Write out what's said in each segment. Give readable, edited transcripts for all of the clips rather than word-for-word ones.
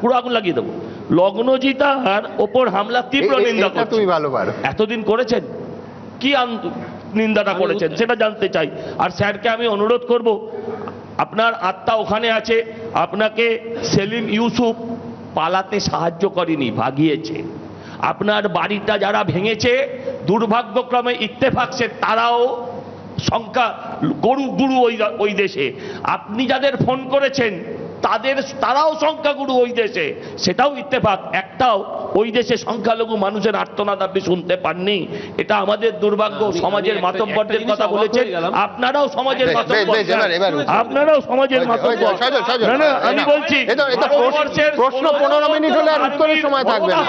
পুরো আগুন লাগিয়ে দেবো। লগ্নজিতার ওপর হামলা তীব্র নিন্দা করছি। তুমি ভালো পারো। এতদিন করেছেন কি নিন্দাটা করেছেন সেটা জানতে চাই। আর স্যারকে আমি অনুরোধ করব, আপনার আত্মা ওখানে আছে, আপনাকে সেলিম ইউসুফ পালাতে সাহায্য করেনি, ভাগিয়েছে। আপনার বাড়িটা যারা ভেঙেছে দুর্ভাগ্যক্রমে ইত্তেফাক তারাও সংখ্যা গুরু ওই দেশে। আপনি যাদের ফোন করেছেন তারাও সংখ্যাগুরু ওই দেশে, সেটাও ইত্তেফাক। একটাও ওই দেশে সংখ্যালঘু মানুষের আর্তনাদ আপনি শুনতে পাননি। এটা আমাদের দুর্ভাগ্য। সমাজের মাতব্বরদের কথা বলেছেন, আপনারাও সমাজের মাতব্বর, আপনারাও সমাজের মাতব্বর। না না, আমি বলছি প্রশ্ন 15 মিনিট হলে আর উত্তরের সময় থাকবে না।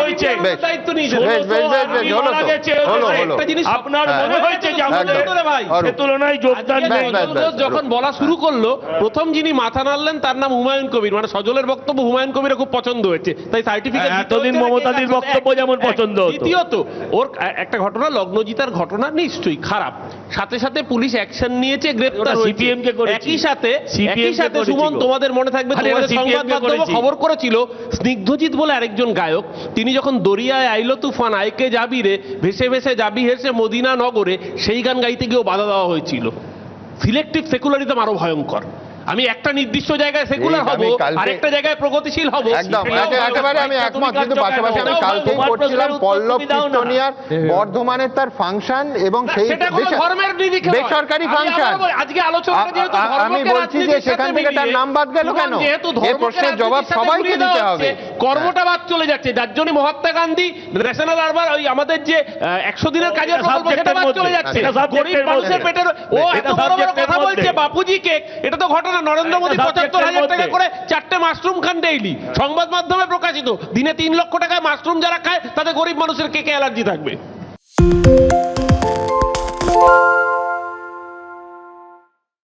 আপনার মনে হয়েছে যে আমাদের সে তুলনায় যোগদান নেই। যখন বলা শুরু করলো, প্রথম যিনি মাথা নাড়লেন তার নাম হুমায়ুন কবির। মানে সজলের বক্তব্য হুমায়ুন কবিরের খুব পছন্দ হয়েছে, তাই সার্টিফিকেট। এতদিন মমতাদির বক্তব্য যেমন পছন্দ হতো। দ্বিতীয়ত, ওর একটা ঘটনা, লগ্নজিতার ঘটনা নিশ্চয়ই খারাপ, সাথে সাথে পুলিশ অ্যাকশন নিয়েছে, গ্রেফতার হয়েছে। সিপিএম কে করেছে, একই সাথে সুমন, তোমাদের মনে থাকবে, তোমাদের সংবাদ মাধ্যম খবর করেছিল, স্নিগ্ধজিৎ বলে আরেকজন গায়ক, তিনি যখন দরিয়ায় আইলো তুফান আইকে যাবি রে, ভেসে ভেসে যাবি হেসে মদিনা নগরে, সেই গান গাইতে গিয়েও বাধা দেওয়া হয়েছিল। সিলেক্টিভ সেকুলারিজম আরো ভয়ঙ্কর। আমি একটা নির্দিষ্ট জায়গায় সেকুলার হব, আরেকটা জায়গায় প্রগতিশীল হব। একদম একেবারে আমি একমত, কিন্তু পাশাপাশি আমি কালকেই করছিলাম পল্লব চিত্তনিয়ার বর্ধমানের তার ফাংশন এবং সেই বেসরকারি ফাংশন। আজকে আলোচনাটা যেহেতু আমি বলছি যে সেখান থেকে তার নাম বাদ গেল কেন? এই প্রশ্নের জবাব সবাইকে দিতে হবে। কর্মটা বাদ চলে যাচ্ছে, যার জন্য মহাত্মা গান্ধী ন্যাশনাল আরবান ওই আমাদের যে 100 দিনের কাজের প্রকল্প সেটা বাদ চলে যাচ্ছে। গরিব মানুষের পেটের ও এত বড় বড় কথা বলছে বাপুজি কেক, এটা তো ঘটনা। নরেন্দ্র মোদী ৭৫,০০০ টাকা করে 4টে মাশরুম খান ডেইলি, সংবাদ মাধ্যমে প্রকাশিত। দিনে 3 লক্ষ টাকায় মাশরুম যারা খায় তাদের গরিব মানুষের কেকে অ্যালার্জি থাকবে।